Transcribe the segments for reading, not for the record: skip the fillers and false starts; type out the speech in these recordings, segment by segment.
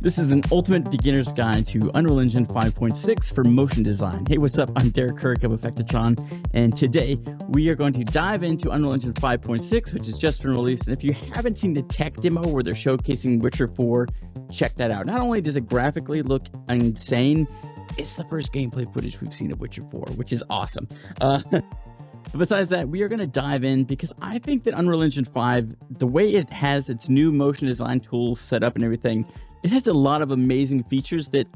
This is an ultimate beginner's guide to Unreal Engine 5.6 for motion design. Hey, what's up? I'm Kirk of Effectatron, and today we are going to dive into Unreal Engine 5.6, which has just been released. And if you haven't seen the tech demo where they're showcasing Witcher 4, check that out. Not only does it graphically look insane, it's the first gameplay footage we've seen of Witcher 4, which is awesome. Besides that, we are going to dive in because I think that Unreal Engine 5, the way it has its new motion design tools set up and everything, it has a lot of amazing features that,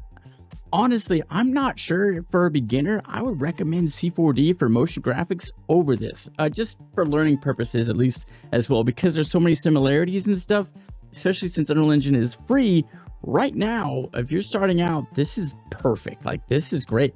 honestly, I'm not sure for a beginner, I would recommend C4D for motion graphics over this, just for learning purposes at least as well, because there's so many similarities and stuff, especially since Unreal Engine is free. Right now, if you're starting out, this is perfect. Like, this is great.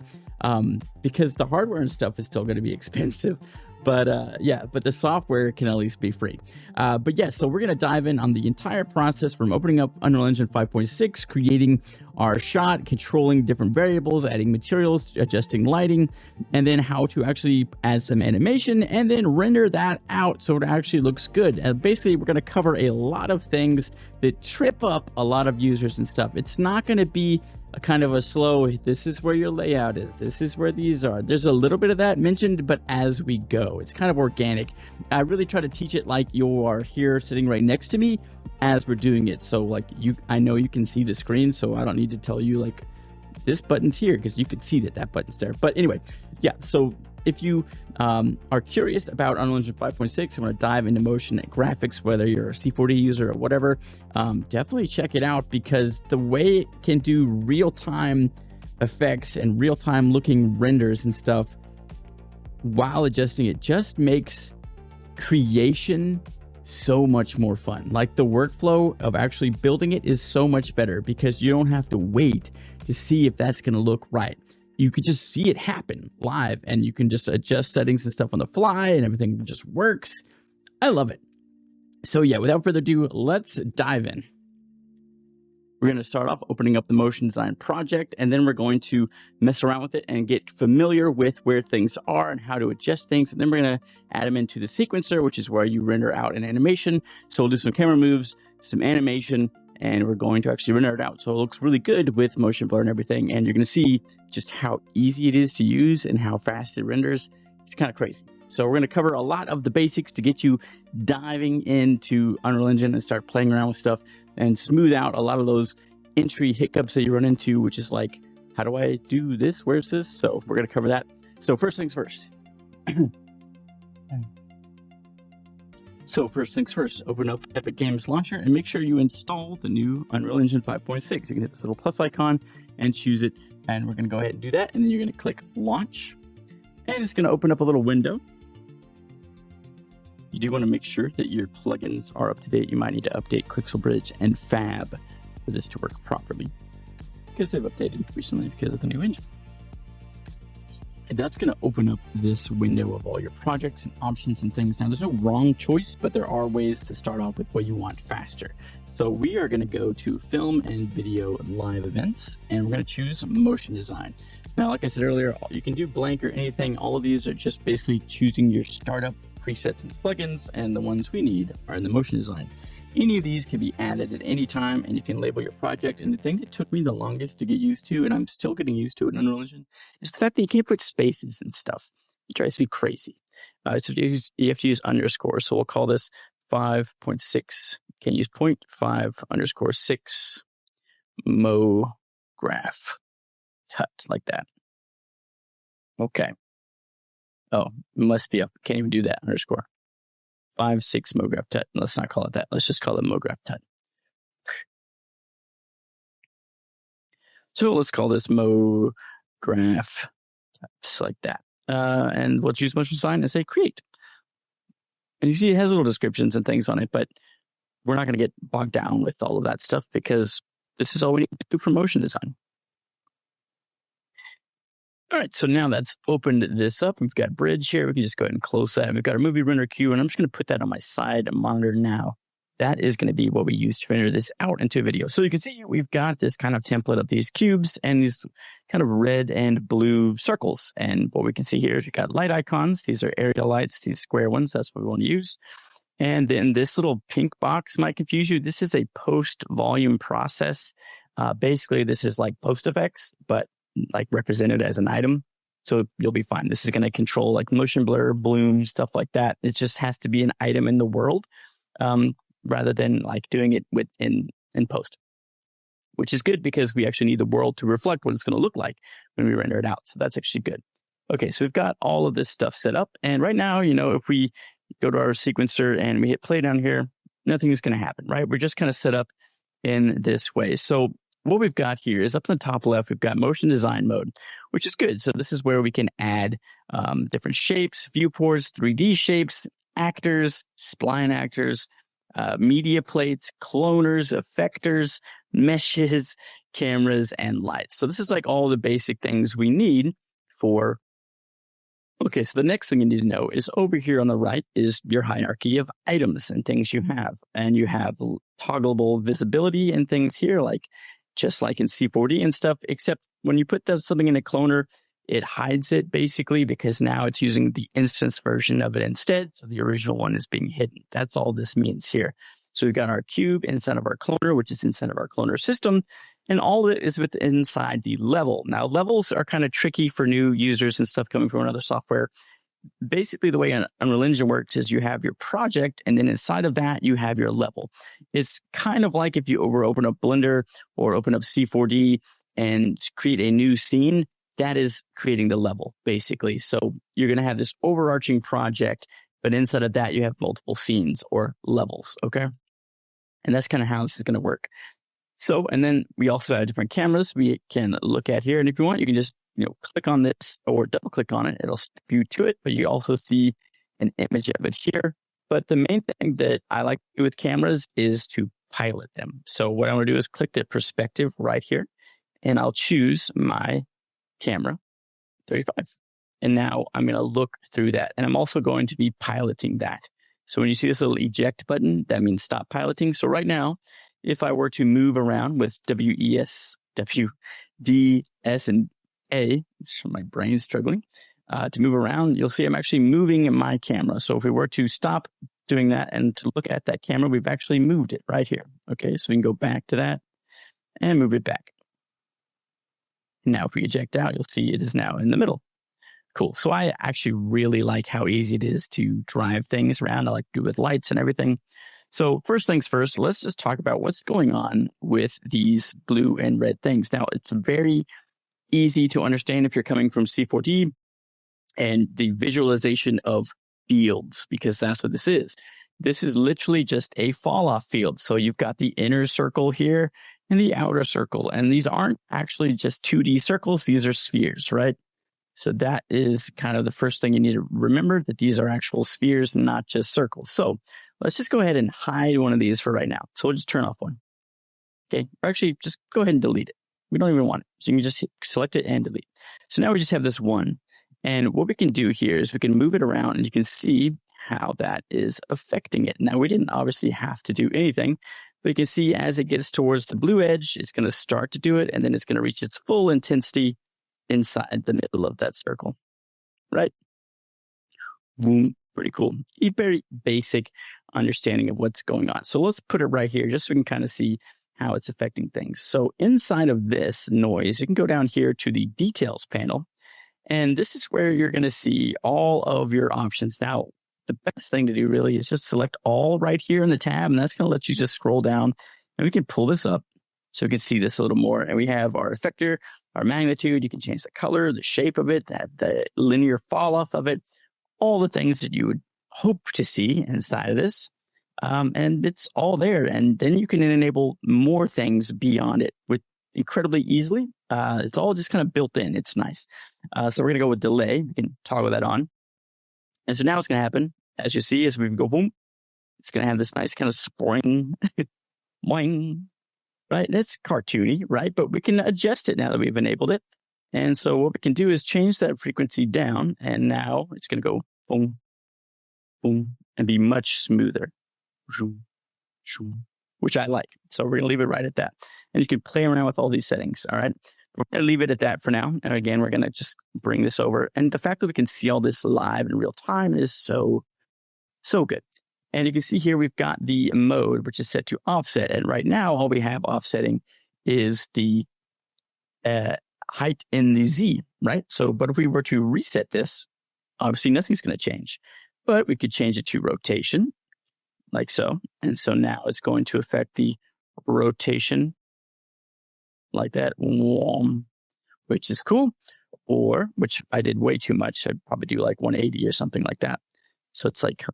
Because the hardware and stuff is still going to be expensive, but yeah, but the software can at least be free. But yeah, so we're going to dive in on the entire process from opening up Unreal Engine 5.6, creating our shot, controlling different variables, adding materials, adjusting lighting, and then how to actually add some animation and then render that out so it actually looks good. And basically, we're going to cover a lot of things that trip up a lot of users and stuff. It's not going to be a kind of a slow, this is where your layout is, this is where these are. There's a little bit of that mentioned, but as we go, it's kind of organic. I really try to teach it like you are here sitting right next to me as we're doing it. So like I know you can see the screen, so I don't need to tell you like this button's here because you can see that button's there. But anyway, yeah, so if you are curious about Unreal Engine 5.6 and want to dive into motion and graphics, whether you're a C4D user or whatever, definitely check it out, because the way it can do real-time effects and real-time looking renders and stuff while adjusting it just makes creation so much more fun. Like, the workflow of actually building it is so much better because you don't have to wait to see if that's going to look right. You could just see it happen live, and you can just adjust settings and stuff on the fly, and everything just works. I love it. So yeah, without further ado, let's dive in. We're going to start off opening up the motion design project, and then we're going to mess around with it and get familiar with where things are and how to adjust things. And then we're going to add them into the sequencer, which is where you render out an animation. So we'll do some camera moves, some animation, and we're going to actually render it out so it looks really good with motion blur and everything. And you're going to see just how easy it is to use and how fast it renders. It's kind of crazy. So we're going to cover a lot of the basics to get you diving into Unreal Engine and start playing around with stuff and smooth out a lot of those entry hiccups that you run into, which is like, how do I do this? Where's this? So we're going to cover that. So first things first. So first things first, open up Epic Games Launcher and make sure you install the new Unreal Engine 5.6. You can hit this little plus icon and choose it. And we're going to go ahead and do that. And then you're going to click Launch. And it's going to open up a little window. You do want to make sure that your plugins are up to date. You might need to update Quixel Bridge and Fab for this to work properly, because they've updated recently because of the new engine. And that's going to open up this window of all your projects and options and things. Now, there's no wrong choice, but there are ways to start off with what you want faster. So we are going to go to Film and Video Live Events, and we're going to choose Motion Design. Now, like I said earlier, you can do blank or anything. All of these are just basically choosing your startup presets and plugins, and the ones we need are in the Motion Design. Any of these can be added at any time, and you can label your project. And the thing that took me the longest to get used to, and I'm still getting used to it in Unreal Engine, is the fact that you can't put spaces and stuff. It drives me crazy. So you have to use underscore. So we'll call this 5.6. Can't use 0.5_6 mo graph tut, like that. Okay. Oh, it must be up. Can't even do that. Underscore 5.6 MoGraph tut. Let's not call it that. Let's just call it MoGraph tut. So let's call this MoGraph tut, like that. And we'll choose Motion Design and say Create. And you see it has little descriptions and things on it, but we're not going to get bogged down with all of that stuff because this is all we need to do for motion design. All right, so now that's opened this up. We've got Bridge here. We can just go ahead and close that. We've got our movie render queue, and I'm just going to put that on my side monitor now. That is going to be what we use to render this out into a video. So you can see we've got this kind of template of these cubes and these kind of red and blue circles. And what we can see here is we've got light icons. These are area lights, these square ones. That's what we want to use. And then this little pink box might confuse you. This is a post-volume process Basically, this is like post effects, but like represented as an item. So you'll be fine. This is going to control like motion blur, bloom, stuff like that. It just has to be an item in the world, rather than like doing it in post, which is good because we actually need the world to reflect what it's going to look like when we render it out. So that's actually good. Okay, so we've got all of this stuff set up. And right now, if we go to our sequencer and we hit play down here, nothing is going to happen, right? We're just kind of set up in this way. So what we've got here is up in the top left, we've got motion design mode, which is good. So this is where we can add different shapes, viewports, 3D shapes, actors, spline actors, media plates, cloners, effectors, meshes, cameras, and lights. So this is like all the basic things we need for. Okay, so the next thing you need to know is over here on the right is your hierarchy of items and things you have. And you have toggleable visibility and things here, like just like in C4D and stuff, except when you put something in a cloner, it hides it basically because now it's using the instance version of it instead. So the original one is being hidden. That's all this means here. So we've got our cube inside of our cloner, which is inside of our cloner system. And all of it is inside the level. Now, levels are kind of tricky for new users and stuff coming from another software. Basically, the way Unreal Engine works is you have your project, and then inside of that, you have your level. It's kind of like if you open up Blender or open up C4D and create a new scene, that is creating the level, basically. So you're going to have this overarching project, but inside of that, you have multiple scenes or levels, okay? And that's kind of how this is going to work. So, and then we also have different cameras we can look at here. And if you want, you can just, click on this or double click on it. It'll step you to it, but you also see an image of it here. But the main thing that I like to do with cameras is to pilot them. So what I'm going to do is click the perspective right here, and I'll choose my camera 35. And now I'm going to look through that. And I'm also going to be piloting that. So when you see this little eject button, that means stop piloting. So right now, if I were to move around with WES, WD, S, and A, my brain is struggling, to move around, you'll see I'm actually moving my camera. So if we were to stop doing that and to look at that camera, we've actually moved it right here. Okay, so we can go back to that and move it back. Now, if we eject out, you'll see it is now in the middle. Cool. So I actually really like how easy it is to drive things around. I like to do it with lights and everything. So first things first, let's just talk about what's going on with these blue and red things. Now, it's very easy to understand if you're coming from C4D and the visualization of fields, because that's what this is. This is literally just a fall off field. So you've got the inner circle here and the outer circle. And these aren't actually just 2D circles. These are spheres, right? So that is kind of the first thing you need to remember, that these are actual spheres, not just circles. So let's just go ahead and hide one of these for right now. So we'll just turn off one. Okay, or actually just go ahead and delete it. We don't even want it. So you can just select it and delete. So now we just have this one. And what we can do here is we can move it around and you can see how that is affecting it. Now, we didn't obviously have to do anything, but you can see as it gets towards the blue edge, it's going to start to do it, and then it's going to reach its full intensity inside the middle of that circle, right? Boom, pretty cool. A very basic understanding of what's going on. So let's put it right here just so we can kind of see how it's affecting things. So inside of this noise, you can go down here to the details panel, and this is where you're going to see all of your options. Now, the best thing to do really is just select all right here in the tab, and that's going to let you just scroll down, and we can pull this up so we can see this a little more. And we have our effector, our magnitude. You can change the color, the shape of it, the linear fall off of it, all the things that you would hope to see inside of this. And it's all there. And then you can enable more things beyond it with incredibly easily. It's all just kind of built in. It's nice. So we're going to go with delay. We can toggle that on. And so now what's going to happen, as you see, as we go boom, it's going to have this nice kind of spring, boing, right? And it's cartoony, right? But we can adjust it now that we've enabled it. And so what we can do is change that frequency down. And now it's going to go boom, boom, and be much smoother, which I like. So we're going to leave it right at that. And you can play around with all these settings, all right? We're going to leave it at that for now. And again, we're going to just bring this over. And the fact that we can see all this live in real time is so good. And you can see here, we've got the mode, which is set to offset. And right now, all we have offsetting is the height in the Z, right? So, but if we were to reset this, obviously nothing's going to change, but we could change it to rotation like so. And so now it's going to affect the rotation like that, which is cool. Or, which I did way too much. I'd probably do like 180 or something like that. So it's like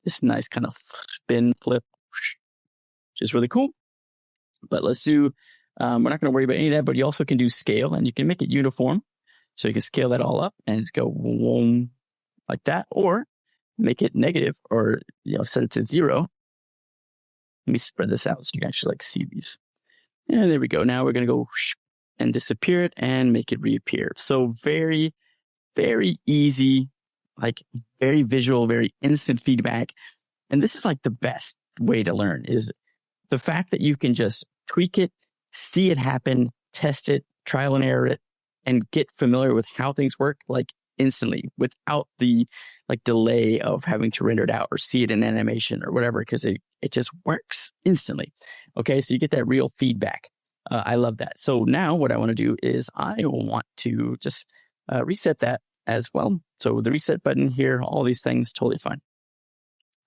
this nice kind of spin flip, which is really cool. But let's do, we're not going to worry about any of that, but you also can do scale and you can make it uniform. So you can scale that all up and just go like that, or make it negative, or, set it to 0. Let me spread this out so you can actually like see these. And there we go. Now we're going to go and disappear it and make it reappear. So very, very easy, like very visual, very instant feedback. And this is like the best way to learn, is the fact that you can just tweak it, see it happen, test it, trial and error it, and get familiar with how things work like instantly without the like delay of having to render it out or see it in animation or whatever, because it just works instantly. Okay, so you get that real feedback. I love that. So now what I want to do is I want to just reset that as well. So the reset button here, all these things, totally fine.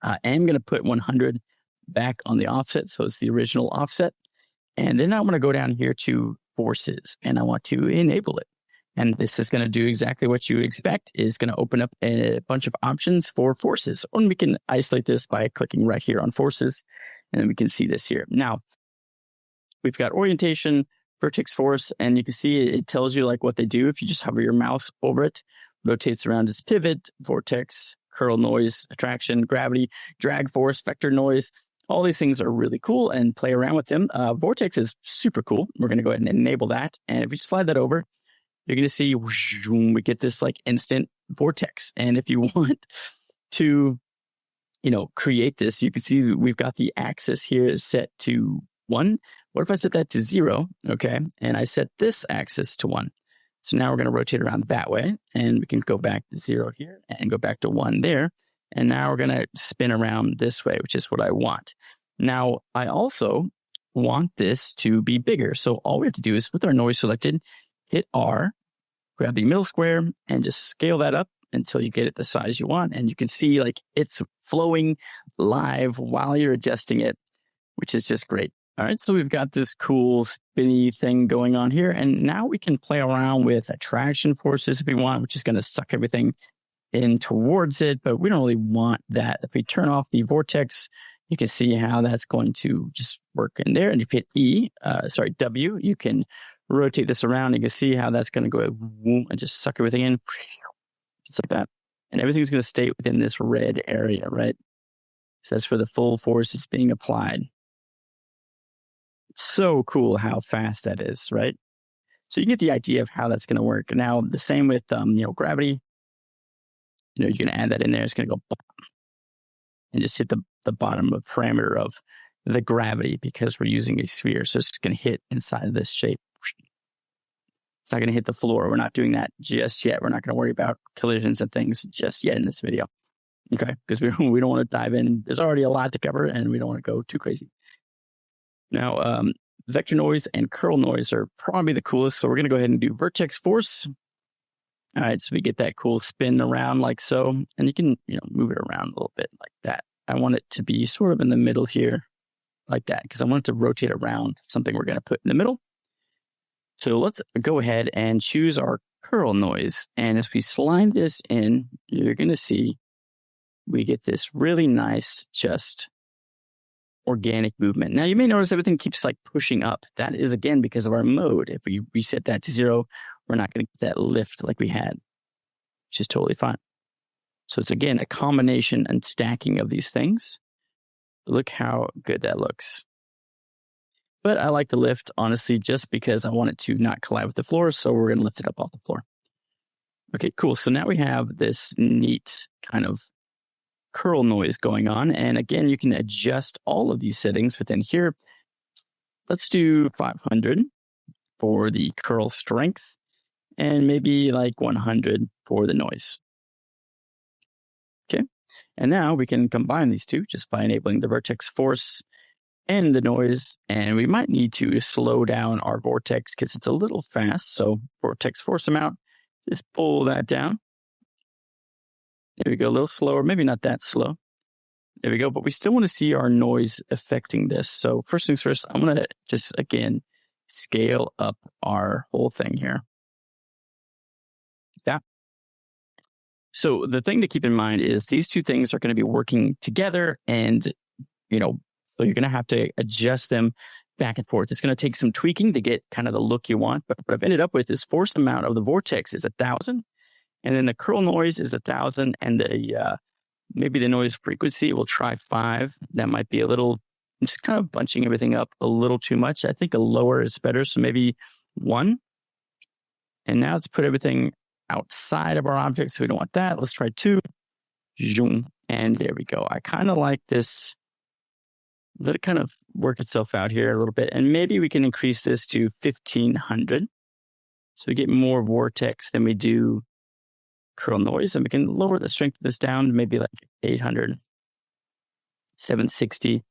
I am going to put 100 back on the offset. So it's the original offset. And then I want to go down here to forces and I want to enable it. And this is going to do exactly what you would expect. It's going to open up a bunch of options for forces. And we can isolate this by clicking right here on forces. And then we can see this here. Now, we've got orientation, vertex force, and you can see it tells you like what they do. If you just hover your mouse over it, rotates around its pivot, vortex, curl noise, attraction, gravity, drag force, vector noise. All these things are really cool and play around with them. Vortex is super cool. We're going to go ahead and enable that. And if we slide that over, you're going to see we get this like instant vortex. And if you want to, create this, you can see we've got the axis here is set to 1. What if I set that to 0? Okay. And I set this axis to 1. So now we're going to rotate around that way, and we can go back to 0 here and go back to 1 there. And now we're going to spin around this way, which is what I want. Now, I also want this to be bigger. So all we have to do is with our noise selected, hit R, grab the middle square, and just scale that up until you get it the size you want. And you can see like it's flowing live while you're adjusting it, which is just great. All right, so we've got this cool spinny thing going on here. And now we can play around with attraction forces if we want, which is going to suck everything in towards it. But we don't really want that. If we turn off the vortex, you can see how that's going to just work in there. And if you hit W, you can rotate this around. You can see how that's going to go and just suck everything in. Just like that. And everything's going to stay within this red area, right? So that's where the full force is being applied. So cool how fast that is, right? So you get the idea of how that's going to work. Now, the same with, gravity. You're going to add that in there. It's going to go and just hit the bottom of parameter of the gravity because we're using a sphere. So it's going to hit inside of this shape. It's not going to hit the floor. We're not doing that just yet. We're not going to worry about collisions and things just yet in this video. Okay, because we don't want to dive in. There's already a lot to cover and we don't want to go too crazy. Now, vector noise and curl noise are probably the coolest. So we're going to go ahead and do vertex force. All right, so we get that cool spin around like so. And you can, move it around a little bit like that. I want it to be sort of in the middle here like that because I want it to rotate around something we're going to put in the middle. So let's go ahead and choose our curl noise. And if we slide this in, you're going to see we get this really nice, just organic movement. Now you may notice everything keeps like pushing up. That is again because of our mode. If we reset that to 0, we're not going to get that lift like we had, which is totally fine. So it's again a combination and stacking of these things. Look how good that looks. But I like the lift honestly just because I want it to not collide with the floor. So we're going to lift it up off the floor. Okay, cool. So now we have this neat kind of curl noise going on. And again, you can adjust all of these settings within here. Let's do 500 for the curl strength and maybe like 100 for the noise. Okay. And now we can combine these two just by enabling the vertex force and the noise, and we might need to slow down our vortex because it's a little fast. So vortex force amount, just pull that down. There we go, a little slower, maybe not that slow. There we go, but we still want to see our noise affecting this. So first things first, I'm going to just, again, scale up our whole thing here. Like that. So the thing to keep in mind is these two things are going to be working together, and, so you're going to have to adjust them back and forth. It's going to take some tweaking to get kind of the look you want, but what I've ended up with is force amount of the vortex is 1,000, and then the curl noise is 1,000, and the maybe the noise frequency, we'll try 5. That might be a little, just kind of bunching everything up a little too much. I think a lower is better, so maybe 1. And now let's put everything outside of our object, so we don't want that. Let's try 2. And there we go. I kind of like this. Let it kind of work itself out here a little bit. And maybe we can increase this to 1,500. So we get more vortex than we do curl noise. And we can lower the strength of this down to maybe like 800, 760.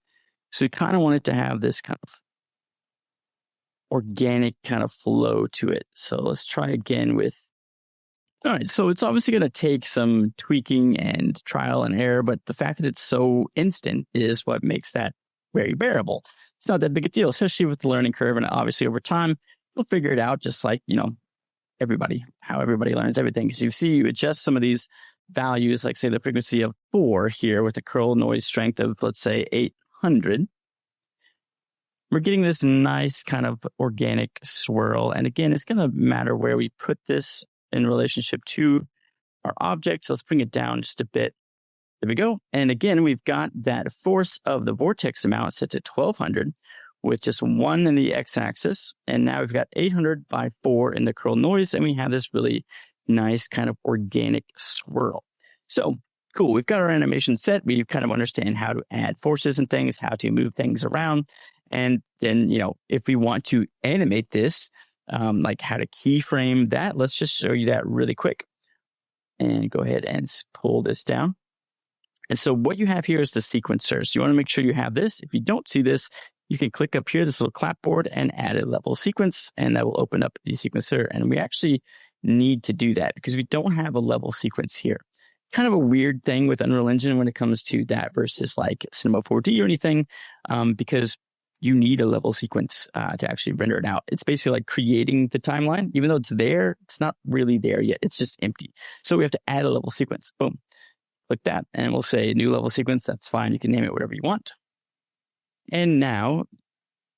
So we kind of want it to have this kind of organic kind of flow to it. So let's try again with, all right, so it's obviously going to take some tweaking and trial and error, but the fact that it's so instant is what makes that very bearable. It's not that big a deal, especially with the learning curve. And obviously over time, you'll figure it out just like, how everybody learns everything. Because you see, you adjust some of these values, like say the frequency of 4 here with a curl noise strength of, let's say, 800. We're getting this nice kind of organic swirl. And again, it's going to matter where we put this in relationship to our object. So let's bring it down just a bit. There we go. And again, we've got that force of the vortex amount set to 1,200 with just 1 in the x-axis. And now we've got 800 by 4 in the curl noise. And we have this really nice kind of organic swirl. So cool. We've got our animation set. We kind of understand how to add forces and things, how to move things around. And then, if we want to animate this, like how to keyframe that, let's just show you that really quick. And go ahead and pull this down. And so what you have here is the sequencer. So you want to make sure you have this. If you don't see this, you can click up here, this little clapboard, and add a level sequence, and that will open up the sequencer. And we actually need to do that because we don't have a level sequence here. Kind of a weird thing with Unreal Engine when it comes to that versus like Cinema 4D or anything, because you need a level sequence to actually render it out. It's basically like creating the timeline. Even though it's there, it's not really there yet. It's just empty. So we have to add a level sequence. Boom. Click that, and we'll say new level sequence. That's fine. You can name it whatever you want. And now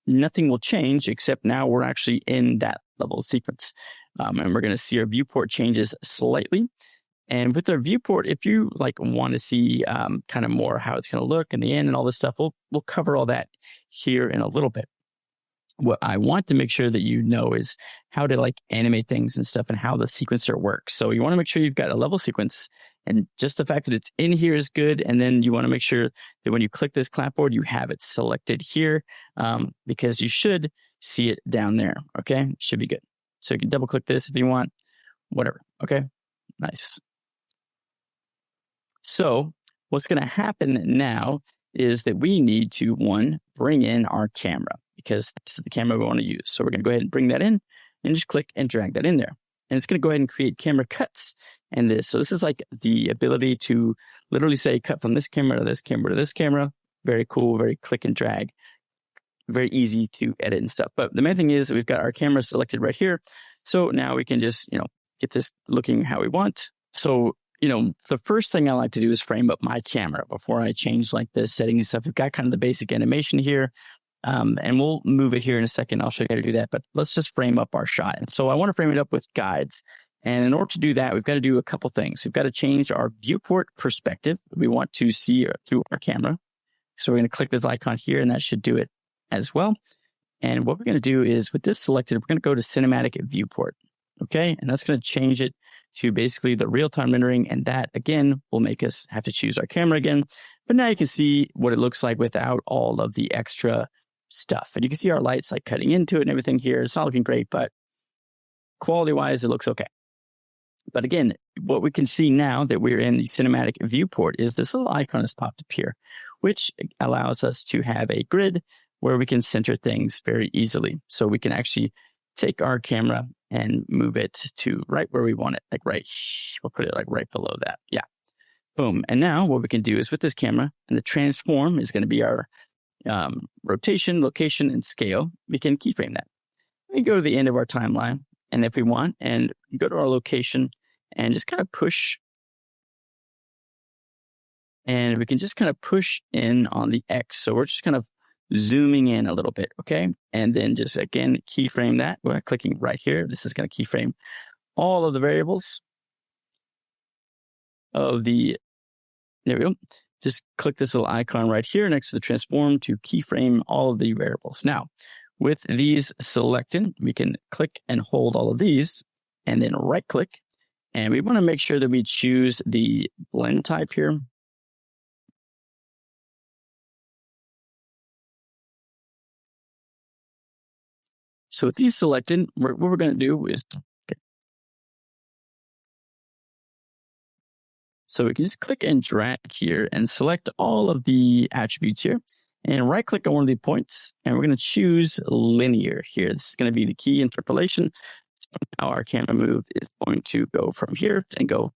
nothing will change except now we're actually in that level sequence. And we're going to see our viewport changes slightly. And with our viewport, if you want to see kind of more how it's going to look in the end and all this stuff, we'll cover all that here in a little bit. What I want to make sure that you know is how to animate things and stuff and how the sequencer works. So you want to make sure you've got a level sequence, and just the fact that it's in here is good. And then you want to make sure that when you click this clapboard, you have it selected here because you should see it down there. Okay, should be good. So you can double click this if you want, whatever. Okay, nice. So what's going to happen now is that we need to, bring in our camera because this is the camera we want to use. So we're going to go ahead and bring that in and just click and drag that in there. And it's going to go ahead and create camera cuts and this. So this is like the ability to literally say cut from this camera to this camera to this camera. Very cool, very click and drag. Very easy to edit and stuff. But the main thing is we've got our camera selected right here. So now we can just, get this looking how we want. So the first thing I like to do is frame up my camera before I change the setting and stuff. We've got kind of the basic animation here, and we'll move it here in a second. I'll show you how to do that, but let's just frame up our shot. And so I want to frame it up with guides. And in order to do that, we've got to do a couple things. We've got to change our viewport perspective. We want to see through our camera. So we're going to click this icon here, and that should do it as well. And what we're going to do is with this selected, we're going to go to cinematic viewport. Okay, and that's going to change it to basically the real-time rendering, and that again will make us have to choose our camera again. But now you can see what it looks like without all of the extra stuff, and you can see our lights cutting into it and everything here. It's not looking great, but quality-wise, it looks okay. But again, what we can see now that we're in the cinematic viewport is this little icon has popped up here, which allows us to have a grid where we can center things very easily. So we can actually take our camera and move it to right where we want it, like we'll put it like right below that. Yeah. Boom. And now what we can do is with this camera, and the transform is going to be our rotation, location, and scale. We can keyframe that. We go to the end of our timeline, and if we want, and go to our location and just kind of push. And we can just kind of push in on the X. So we're just kind of zooming in a little bit, okay? And then just, again, keyframe that. We're clicking right here. This is going to keyframe all of the variables of the, there we go. Just click this little icon right here next to the transform to keyframe all of the variables. Now, with these selected, we can click and hold all of these, and then right-click. And we want to make sure that we choose the blend type here. So with these selected, what we're going to do is, okay. So we can just click and drag here and select all of the attributes here, and right click on one of the points, and we're going to choose linear here. This is going to be the key interpolation. So now our camera move is going to go from here and go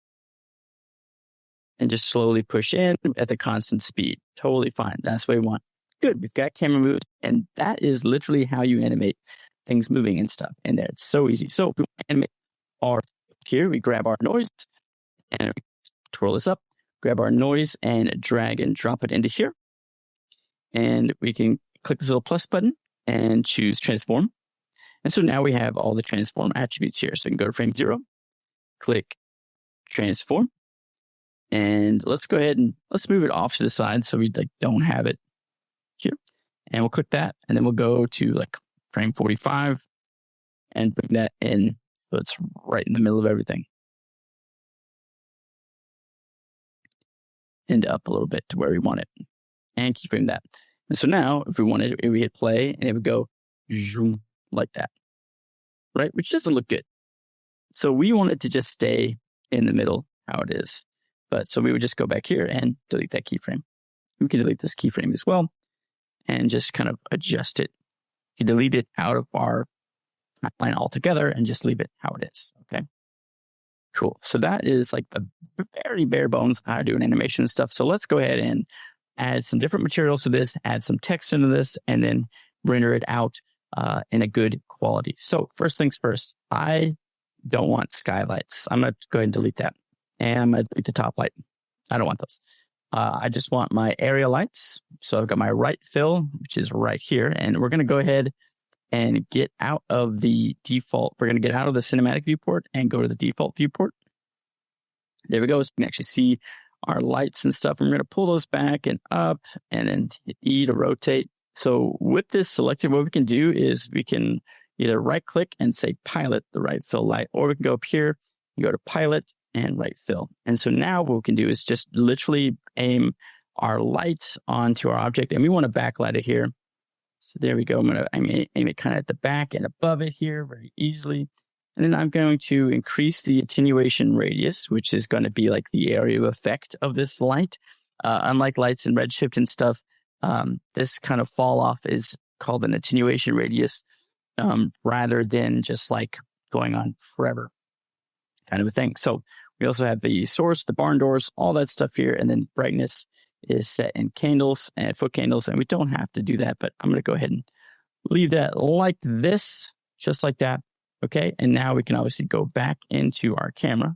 and just slowly push in at the constant speed. Totally fine. That's what we want. Good. We've got camera moves, and that is literally how you animate things moving and stuff in there. It's so easy. So if we want to animate our here, we grab our noise and we twirl this up, grab our noise and drag and drop it into here. And we can click this little plus button and choose transform. And so now we have all the transform attributes here. So we can go to frame 0, click transform, and let's go ahead and let's move it off to the side so we don't have it here. And we'll click that, and then we'll go to frame 45 and bring that in so it's right in the middle of everything. And up a little bit to where we want it. And keyframe that. And so now, if we wanted, we hit play, and it would go zoom like that, right? Which doesn't look good. So we want it to just stay in the middle, how it is. But so we would just go back here and delete that keyframe. We can delete this keyframe as well, and just kind of adjust it. You delete it out of our line altogether and just leave it how it is. Okay. Cool. So that is the very bare bones of how to do an animation and stuff. So let's go ahead and add some different materials to this, add some text into this, and then render it out in a good quality. So first things first, I don't want skylights. I'm going to go ahead and delete that. And I'm going to delete the top light. I don't want those. I just want my area lights. So I've got my right fill, which is right here. And we're going to go ahead and get out of the default. We're going to get out of the cinematic viewport and go to the default viewport. There we go. So we can actually see our lights and stuff. And we're going to pull those back and up and then hit E to rotate. So with this selected, what we can do is we can either right click and say pilot the right fill light, or we can go up here and go to pilot and right fill. And so now what we can do is just literally aim our lights onto our object, and we want to backlight it here. So there we go. I'm going to aim it kind of at the back and above it here very easily. And then I'm going to increase the attenuation radius, which is going to be the area of effect of this light. Unlike lights in Redshift and stuff, this kind of fall off is called an attenuation radius, rather than just going on forever kind of a thing. So we also have the source, the barn doors, all that stuff here. And then brightness is set in candles and foot candles. And we don't have to do that, but I'm going to go ahead and leave that like this, just like that. Okay. And now we can obviously go back into our camera,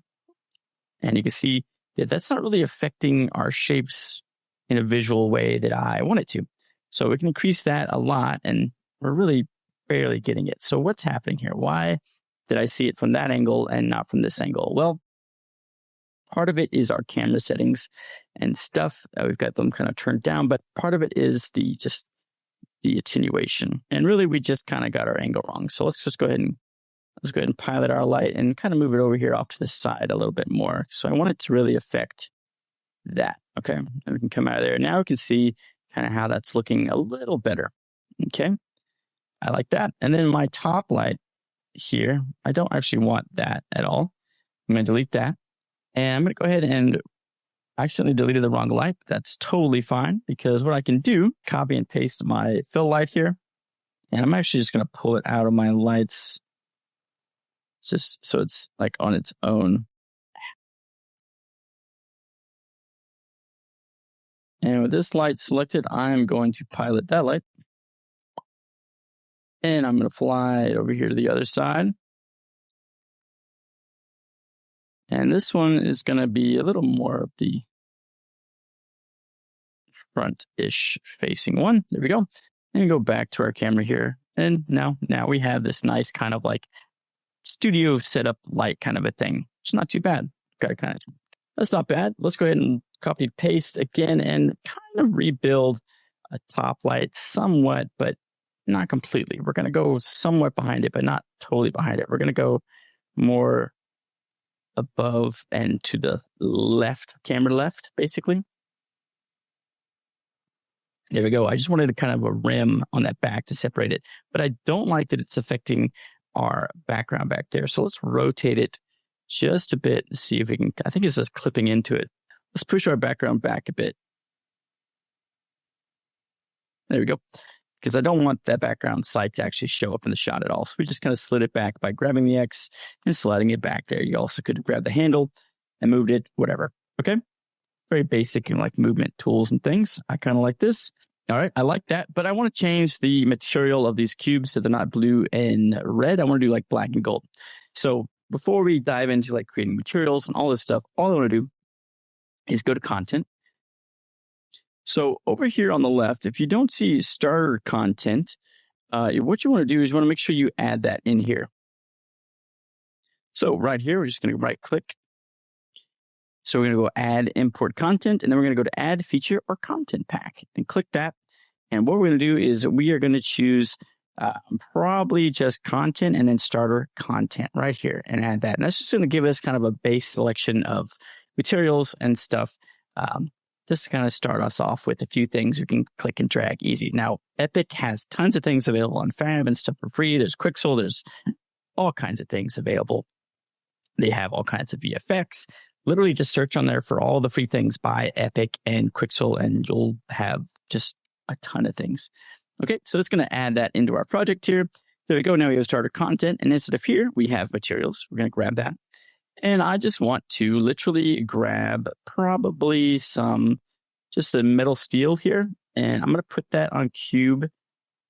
and you can see that that's not really affecting our shapes in a visual way that I want it to. So we can increase that a lot, and we're really barely getting it. So what's happening here? Why did I see it from that angle and not from this angle? Well, part of it is our camera settings and stuff. We've got them kind of turned down, but part of it is the attenuation. And really, we just kind of got our angle wrong. So let's go ahead and pilot our light and kind of move it over here off to the side a little bit more. So I want it to really affect that. Okay. And we can come out of there. Now we can see kind of how that's looking a little better. Okay. I like that. And then my top light here, I don't actually want that at all. I'm going to delete that. And I'm going to go ahead and I accidentally deleted the wrong light. That's totally fine because what I can do, copy and paste my fill light here. And I'm actually just going to pull it out of my lights just so it's like on its own. And with this light selected, I'm going to pilot that light. And I'm going to fly it over here to the other side. And this one is going to be a little more of the front-ish facing one. There we go. And go back to our camera here. And now we have this nice kind of like studio setup light kind of a thing. It's not too bad. That's not bad. Let's go ahead and copy paste again and kind of rebuild a top light somewhat, but not completely. We're going to go somewhat behind it, but not totally behind it. We're going to go more above and to the left, camera left, basically. There we go. I just wanted a kind of a rim on that back to separate it, but I don't like that it's affecting our background back there. So let's rotate it just a bit to see if we can, I think it's just clipping into it. Let's push our background back a bit. There we go. Because I don't want that background sight to actually show up in the shot at all. So we just kind of slid it back by grabbing the X and sliding it back there. You also could grab the handle and moved it, whatever. Okay. Very basic and like movement tools and things. I kind of like this. All right. I like that, but I want to change the material of these cubes so they're not blue and red. I want to do like black and gold. So before we dive into like creating materials and all this stuff, all I want to do is go to content. So over here on the left, if you don't see starter content, what you want to do is you want to make sure you add that in here. So right here, we're just going to right click. So we're going to go add import content, and then we're going to go to add feature or content pack and click that. And what we're going to do is we are going to choose probably just content and then starter content right here and add that. And that's just going to give us kind of a base selection of materials and stuff. Just to kind of start us off with a few things you can click and drag easy. Now, Epic has tons of things available on Fab and stuff for free. There's Quixel. There's all kinds of things available. They have all kinds of VFX. Literally just search on there for all the free things by Epic and Quixel, and you'll have just a ton of things. Okay, so it's going to add that into our project here. There we go. Now we have starter content, and instead of here, we have materials. We're going to grab that. And I just want to literally grab probably just a metal steel here. And I'm going to put that on cube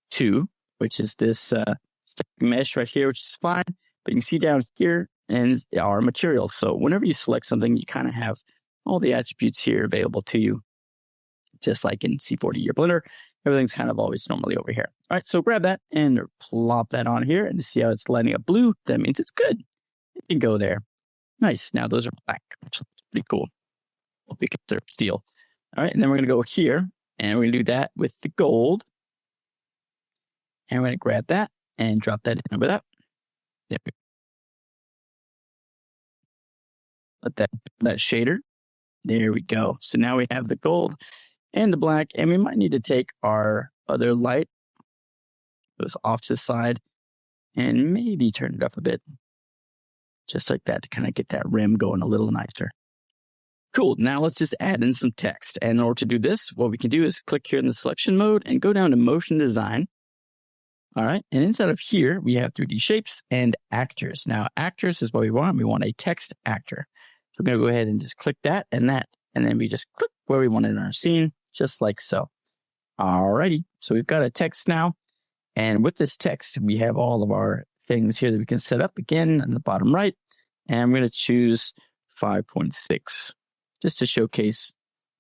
2, which is this stick mesh right here, which is fine. But you can see down here and our materials. So whenever you select something, you kind of have all the attributes here available to you. Just like in C40 or Blender, everything's kind of always normally over here. All right, so grab that and plop that on here. And to see how it's lighting up blue, that means it's good. It can go there. Nice. Now those are black, which looks pretty cool. Because they're steel. All right, and then we're going to go here, and we're going to do that with the gold. And we're going to grab that and drop that in over that. There we go. Let that shader. There we go. So now we have the gold and the black, and we might need to take our other light, goes off to the side, and maybe turn it up a bit. Just like that to kind of get that rim going a little nicer. Cool. Now let's just add in some text. And in order to do this, what we can do is click here in the selection mode and go down to motion design. All right. And inside of here, we have 3D shapes and actors. Now, actors is what we want. We want a text actor. So we're going to go ahead and just click that and that. And then we just click where we want it in our scene, just like so. All righty. So we've got a text now. And with this text, we have all of our things here that we can set up again in the bottom right. And I'm going to choose 5.6 just to showcase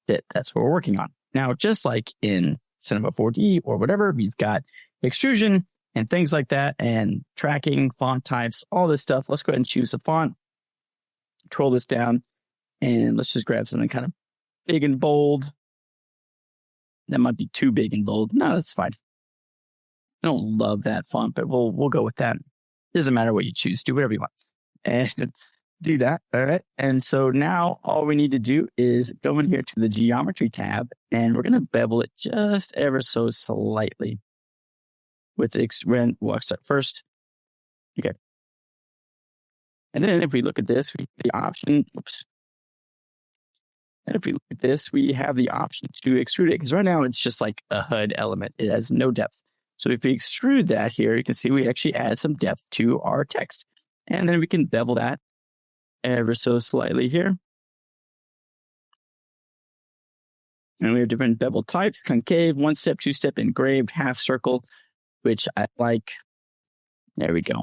that that's what we're working on. Now, just like in Cinema 4D or whatever, we've got extrusion and things like that and tracking, font types, all this stuff. Let's go ahead and choose a font, control this down, and let's just grab something kind of big and bold. That might be too big and bold. No, that's fine. I don't love that font, but we'll go with that. Doesn't matter what you choose. Do whatever you want. And do that. All right. And so now all we need to do is go in here to the geometry tab, and we're going to bevel it just ever so slightly. With the we'll start first. Okay. And then if we look at this, we have the option, And if we look at this, we have the option to extrude it because right now it's just like a HUD element. It has no depth. So if we extrude that here, you can see we actually add some depth to our text. And then we can bevel that ever so slightly here. And we have different bevel types: concave, one step, two step, engraved, half circle, which I like. There we go.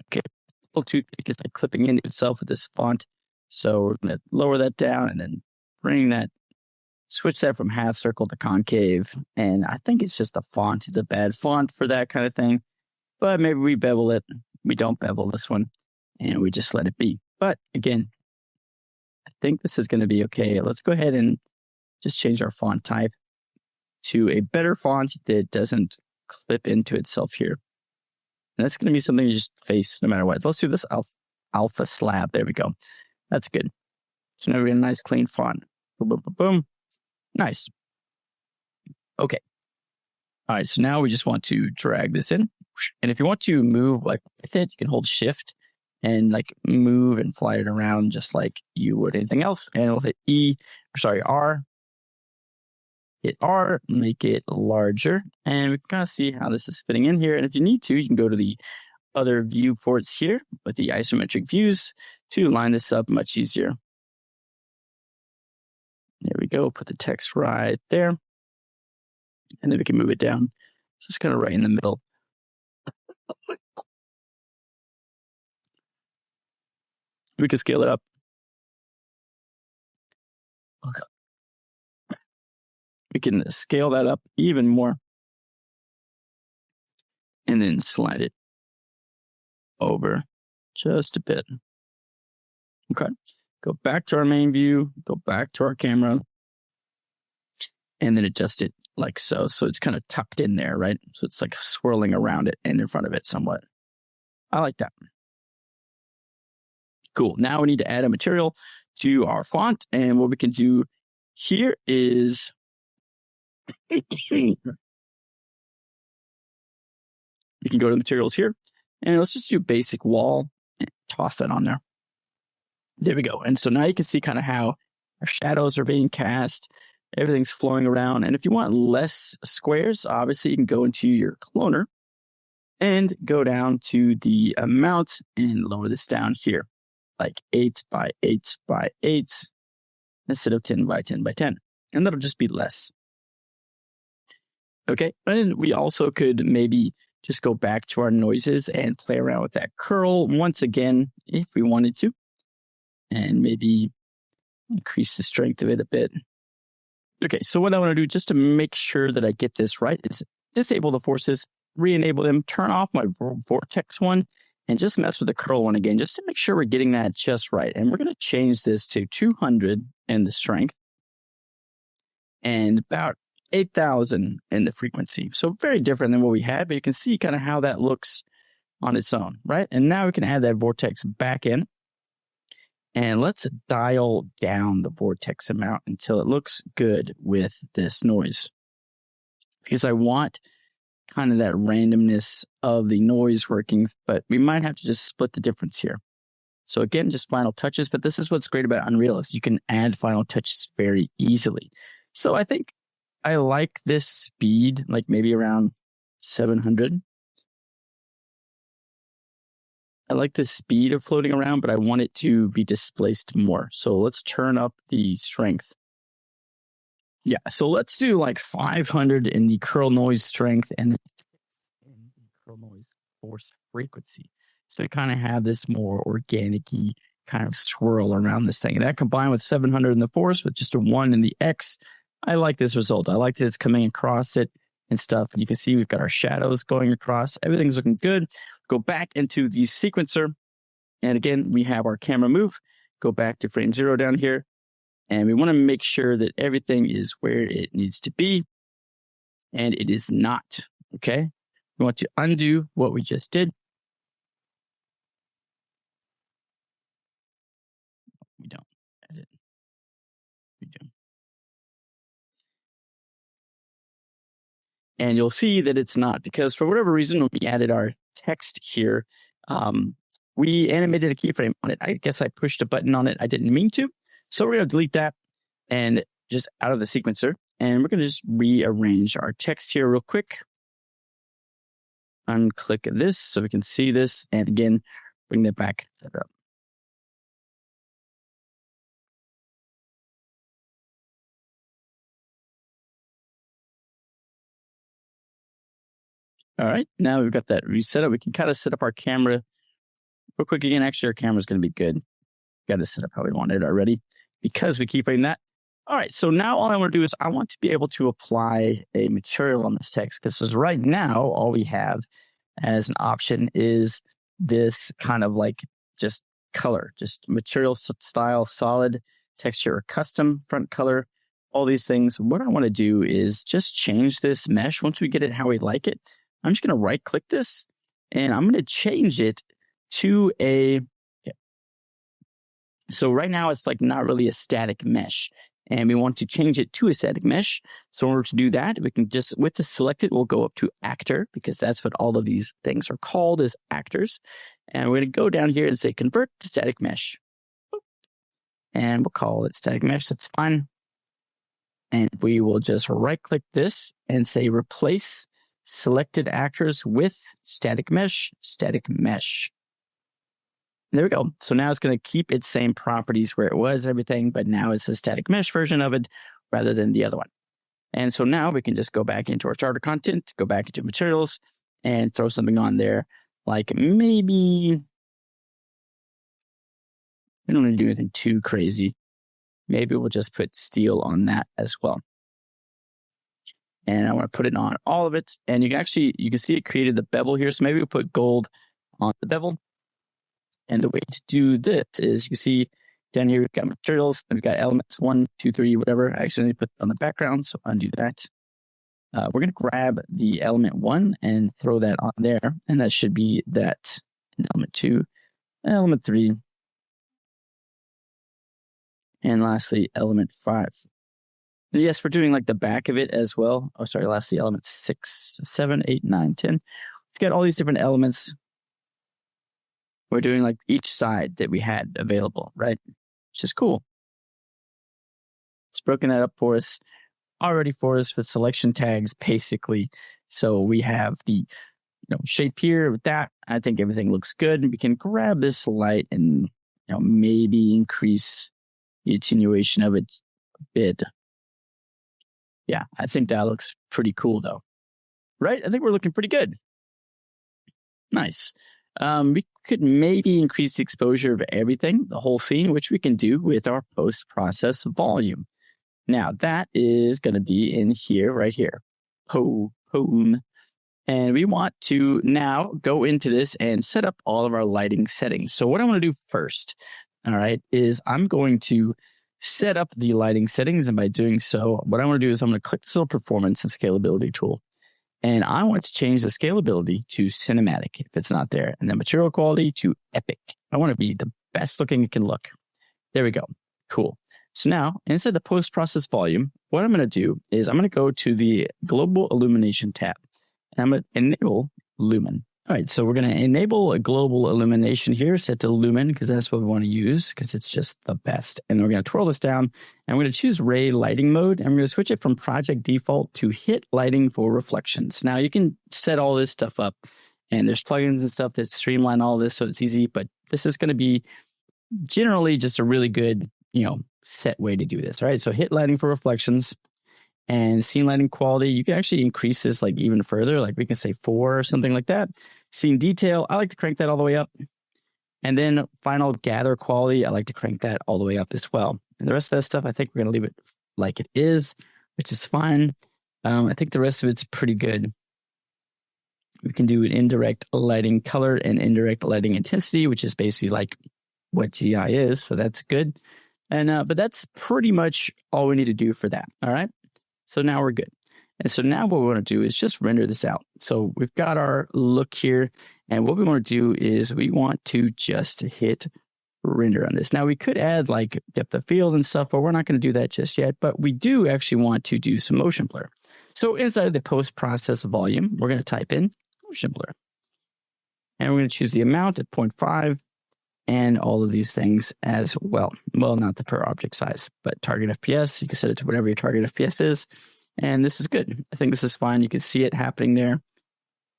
Okay, a little too thick is like clipping into itself with this font. So we're going to lower that down and then bring that, switch that from half circle to concave. And I think it's just a font. It's a bad font for that kind of thing. But maybe we bevel it. We don't bevel this one and we just let it be. But again, I think this is going to be okay. Let's go ahead and just change our font type to a better font that doesn't clip into itself here. And that's going to be something you just face no matter what. Let's do this alpha slab. There we go. That's good. So now we have a nice clean font. Boom, boom, boom, boom. Nice. Okay. All right. So now we just want to drag this in. And if you want to move like with it, you can hold shift and like move and fly it around just like you would anything else. And we'll hit R. Hit R, make it larger. And we can kind of see how this is fitting in here. And if you need to, you can go to the other viewports here with the isometric views to line this up much easier. There we go. Put the text right there. And then we can move it down. Just kind of right in the middle. We can scale it up. Okay. We can scale that up even more. And then slide it over just a bit. Okay. Go back to our main view, go back to our camera, and then adjust it like so. So it's kind of tucked in there, right? So it's like swirling around it and in front of it somewhat. I like that. Cool. Now we need to add a material to our font. And what we can do here is you can go to materials here and let's just do basic wall and toss that on there. There we go. And so now you can see kind of how our shadows are being cast. Everything's flowing around. And if you want less squares, obviously you can go into your cloner and go down to the amount and lower this down here, like 8 by 8 by 8 instead of 10 by 10 by 10. And that'll just be less. Okay. And we also could maybe just go back to our noises and play around with that curl once again, if we wanted to. And maybe increase the strength of it a bit. Okay, so what I want to do just to make sure that I get this right is disable the forces, re-enable them, turn off my Vortex one, and just mess with the curl one again, just to make sure we're getting that just right. And we're going to change this to 200 in the strength and about 8,000 in the frequency. So very different than what we had, but you can see kind of how that looks on its own, right? And now we can add that Vortex back in. And let's dial down the vortex amount until it looks good with this noise. Because I want kind of that randomness of the noise working, but we might have to just split the difference here. So again, just final touches, but this is what's great about Unreal is you can add final touches very easily. So I think I like this speed, like maybe around 700. I like the speed of floating around, but I want it to be displaced more. So let's turn up the strength. Yeah, so let's do like 500 in the curl noise strength and 6 in the curl noise force frequency. So we kind of have this more organic-y kind of swirl around this thing. And that combined with 700 in the force with just a 1 in the X, I like this result. I like that it's coming across it and stuff. And you can see we've got our shadows going across. Everything's looking good. Go back into the sequencer. And again, we have our camera move. Go back to frame 0 down here. And we want to make sure that everything is where it needs to be. And it is not. Okay. We want to undo what we just did. We don't edit. We do. And you'll see that it's not because for whatever reason, when we added our text here, we animated a keyframe on it. I guess I pushed a button on it. I didn't mean to. So we're going to delete that and just out of the sequencer. And we're going to just rearrange our text here real quick. Unclick this so we can see this. And again, bring that back. Set it up. All right, now we've got that reset up. We can kind of set up our camera real quick again. Actually, our camera's going to be good. Got to set up how we want it already because we keep doing that. All right, so now all I want to do is I want to be able to apply a material on this text because right now all we have as an option is this kind of like just color, just material style, solid, texture, or custom, front color, all these things. What I want to do is just change this mesh once we get it how we like it. I'm just going to right click this and I'm going to change it to a, so right now it's like not really a static mesh and we want to change it to a static mesh. So in order to do that, we can just, with the selected, we'll go up to actor because that's what all of these things are called is actors. And we're going to go down here and say convert to static mesh. And we'll call it static mesh. That's fine. And we will just right click this and say replace selected actors with static mesh, static mesh. There we go. So now it's going to keep its same properties where it was, everything, but now it's a static mesh version of it rather than the other one. And so now we can just go back into our starter content, go back into materials and throw something on there. Like maybe, we don't want to do anything too crazy. Maybe we'll just put steel on that as well. And I want to put it on all of it. And you can see it created the bevel here. So maybe we'll put gold on the bevel. And the way to do this is you can see down here, we've got materials. We've got elements 1, 2, 3, whatever. I accidentally put it on the background. So undo that. We're going to grab the element 1 and throw that on there. And that should be that in element 2, and element 3. And lastly, element 5. Yes, we're doing like the back of it as well. Oh, sorry, lastly, element 6, 7, 8, 9, 10. We've got all these different elements. We're doing like each side that we had available, right? Which is cool. It's broken that up for us, already for us with selection tags, basically. So we have the shape here with that. I think everything looks good. We can grab this light and maybe increase the attenuation of it a bit. Yeah, I think that looks pretty cool though. Right? I think we're looking pretty good. Nice. We could maybe increase the exposure of everything, the whole scene, which we can do with our post-process volume. Now that is going to be in here, right here. Home. And we want to now go into this and set up all of our lighting settings. So what I want to do first, all right, is I'm going to set up the lighting settings. And by doing so, what I want to do is I'm going to click this little performance and scalability tool. And I want to change the scalability to cinematic if it's not there. And then material quality to epic. I want to be the best looking it can look. There we go. Cool. So now inside the post-process volume, what I'm going to do is I'm going to go to the global illumination tab. And I'm going to enable lumen. All right, so we're going to enable a global illumination here, set to lumen, because that's what we want to use, because it's just the best. And we're going to twirl this down, and we're going to choose ray lighting mode, and we're going to switch it from project default to hit lighting for reflections. Now, you can set all this stuff up, and there's plugins and stuff that streamline all this, so it's easy, but this is going to be generally just a really good, set way to do this, right? So hit lighting for reflections. And scene lighting quality, you can actually increase this like even further, like we can say 4 or something like that. Scene detail, I like to crank that all the way up. And then final gather quality, I like to crank that all the way up as well. And the rest of that stuff, I think we're going to leave it like it is, which is fine. I think the rest of it's pretty good. We can do an indirect lighting color and indirect lighting intensity, which is basically like what GI is. So that's good. And but that's pretty much all we need to do for that. All right. So now we're good. And so now what we want to do is just render this out. So we've got our look here. And what we want to do is we want to just hit render on this. Now we could add like depth of field and stuff, but we're not going to do that just yet. But we do actually want to do some motion blur. So inside the post-process volume, we're going to type in motion blur. And we're going to choose the amount at 0.5. and all of these things as well. Well, not the per object size, but target FPS. You can set it to whatever your target FPS is. And this is good. I think this is fine. You can see it happening there.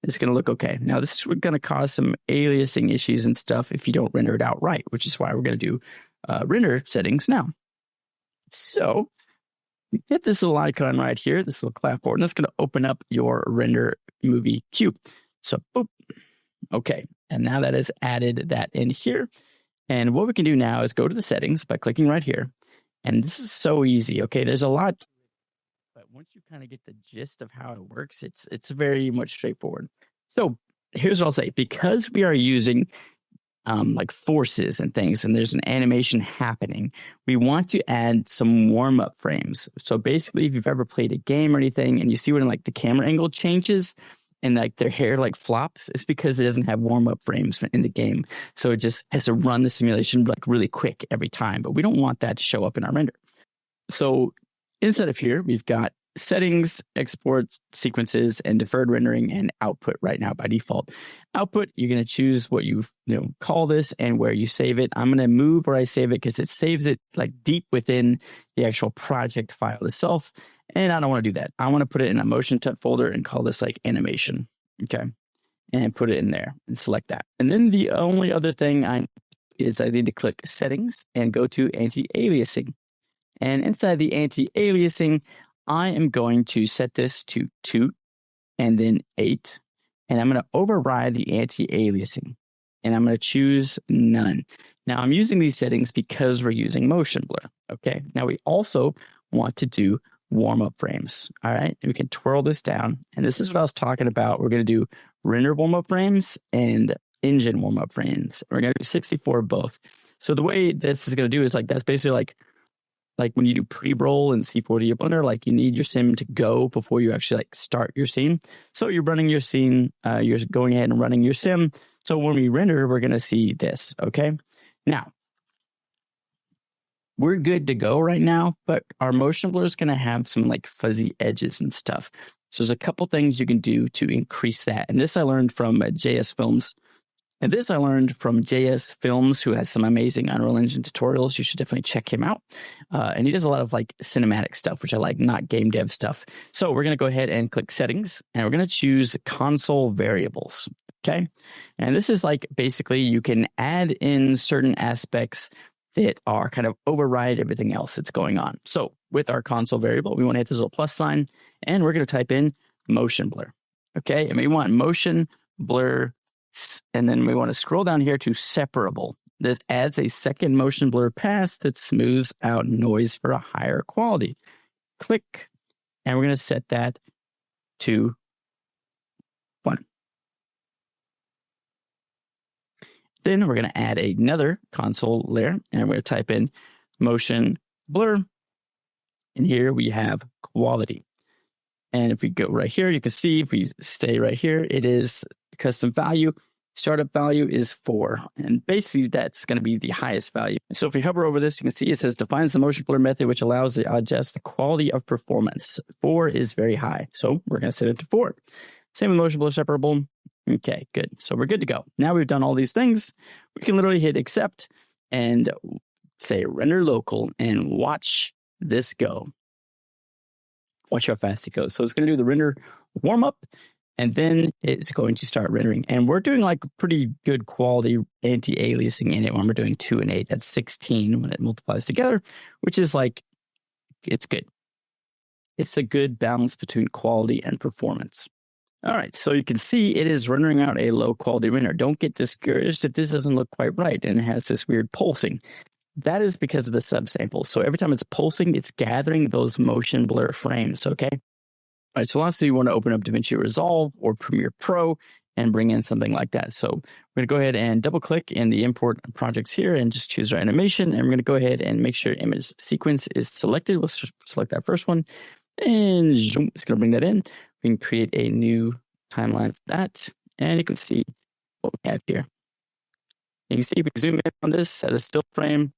It's going to look okay. Now, this is going to cause some aliasing issues and stuff if you don't render it out right, which is why we're going to do render settings now. So hit this little icon right here, this little clapboard, and that's going to open up your render movie queue. So, boop. Okay. And now that has added that in here. And what we can do now is go to the settings by clicking right here. And this is so easy. Okay. There's a lot, but once you kind of get the gist of how it works, it's very much straightforward. So here's what I'll say. Because we are using like forces and things, and there's an animation happening, we want to add some warm-up frames. So basically, if you've ever played a game or anything, and you see when like the camera angle changes and like their hair like flops, it's because it doesn't have warm-up frames in the game. So it just has to run the simulation like really quick every time, but we don't want that to show up in our render. So inside of here, we've got settings, export sequences, and deferred rendering, and output right now by default. Output, you're going to choose what you call this and where you save it. I'm going to move where I save it because it saves it like deep within the actual project file itself. And I don't want to do that. I want to put it in a motion tut folder and call this like animation. Okay. And put it in there and select that. And then the only other thing I need to click settings and go to anti-aliasing. And inside the anti-aliasing, I am going to set this to 2 and then 8. And I'm going to override the anti-aliasing. And I'm going to choose none. Now, I'm using these settings because we're using motion blur. Okay. Now, we also want to do warm-up frames. All right. And we can twirl this down. And this is what I was talking about. We're going to do render warm-up frames and engine warm-up frames. We're going to do 64 of both. So the way this is going to do is like, that's basically like when you do pre-roll in C40 or Blender, like you need your sim to go before you actually like start your scene. So you're running your scene, you're going ahead and running your sim. So when we render, we're going to see this. Okay. Now, we're good to go right now, but our motion blur is going to have some like fuzzy edges and stuff. So there's a couple things you can do to increase that. And this I learned from JS Films. And this I learned from JS Films, who has some amazing Unreal Engine tutorials. You should definitely check him out. And he does a lot of like cinematic stuff, which I like, not game dev stuff. So we're going to go ahead and click settings, and we're going to choose console variables. Okay. And this is like basically you can add in certain aspects that are kind of override everything else that's going on. So with our console variable, we want to hit this little plus sign, and we're going to type in motion blur. Okay. And we want motion blur. And then we want to scroll down here to separable. This adds a second motion blur pass that smooths out noise for a higher quality. Click, and we're going to set that to 1. Then we're going to add another console layer, and we're going to type in motion blur. And here we have quality. And if we go right here, you can see if we stay right here, it is custom value. Startup value is 4. And basically, that's going to be the highest value. So if we hover over this, you can see it says defines the motion blur method, which allows to adjust the quality of performance. 4 is very high. So we're going to set it to 4. Same with motion blur separable. Okay, good. So we're good to go. Now we've done all these things. We can literally hit accept and say render local and watch this go. Watch how fast it goes. So it's going to do the render warm up, and then it's going to start rendering. And we're doing like pretty good quality anti-aliasing in it when we're doing 2 and 8. That's 16 when it multiplies together, which is like, it's good. It's a good balance between quality and performance. All right, so you can see it is rendering out a low quality render. Don't get discouraged if this doesn't look quite right and it has this weird pulsing. That is because of the subsample. So every time it's pulsing, it's gathering those motion blur frames, okay? All right, so lastly, you want to open up DaVinci Resolve or Premiere Pro and bring in something like that. So we're going to go ahead and double click in the import projects here and just choose our animation. And we're going to go ahead and make sure image sequence is selected. We'll select that first one and zoom, it's going to bring that in. We can create a new timeline for that. And you can see what we have here. You can see if we zoom in on this at a still frame,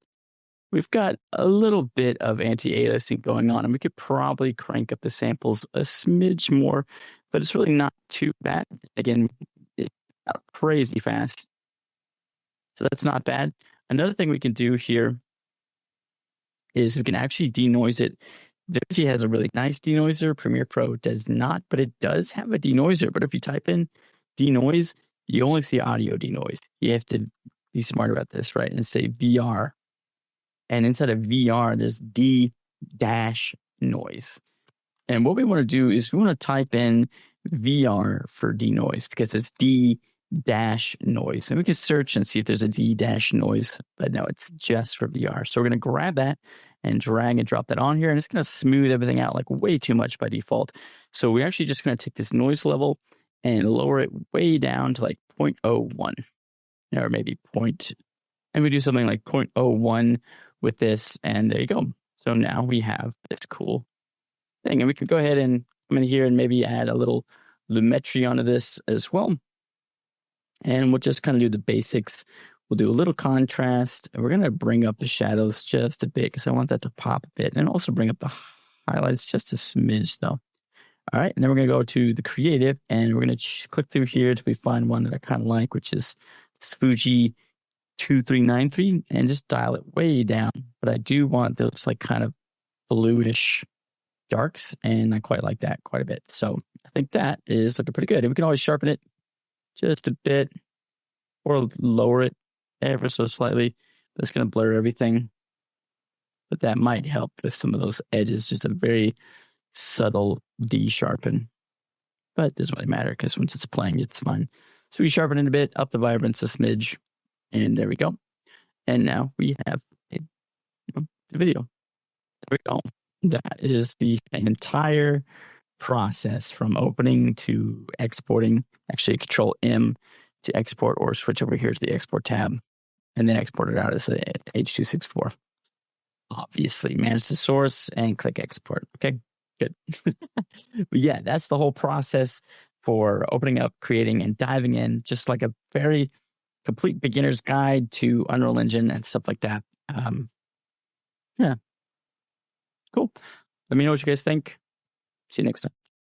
we've got a little bit of anti-aliasing going on, and we could probably crank up the samples a smidge more, but it's really not too bad. Again, it's not crazy fast. So that's not bad. Another thing we can do here is we can actually denoise it. DaVinci has a really nice denoiser. Premiere Pro does not, but it does have a denoiser. But if you type in denoise, you only see audio denoise. You have to be smart about this, right? And say VR. And inside of VR, there's D-noise. And what we want to do is we want to type in VR for denoise because it's D-noise. And we can search and see if there's a D-noise, but no, it's just for VR. So we're going to grab that and drag and drop that on here. And it's going to smooth everything out like way too much by default. So we're actually just going to take this noise level and lower it way down to like 0.01 or maybe and we do something like 0.01 with this. And there you go. So now we have this cool thing. And we could go ahead and come in here and maybe add a little lumetri onto this as well. And we'll just kind of do the basics. We'll do a little contrast. And we're going to bring up the shadows just a bit because I want that to pop a bit. And also bring up the highlights just a smidge though. All right. And then we're going to go to the creative and we're going to click through here till we find one that I kind of like, which is this Fuji 2393, and just dial it way down. But I do want those like kind of bluish darks, and I quite like that quite a bit. So I think that is looking pretty good. And we can always sharpen it just a bit or lower it ever so slightly. That's going to blur everything. But that might help with some of those edges, just a very subtle de-sharpen. But it doesn't really matter because once it's playing, it's fine. So we sharpen it a bit, up the vibrance a smidge, and there we go. And now we have the video. There we go. That is the entire process from opening to exporting. Actually, Control M to export, or switch over here to the export tab and then export it out as a H.264. Obviously, manage the source and click export. Okay, good. But yeah, that's the whole process for opening up, creating, and diving in. Just like a very complete beginner's guide to Unreal Engine and stuff like that. Yeah. Cool. Let me know what you guys think. See you next time.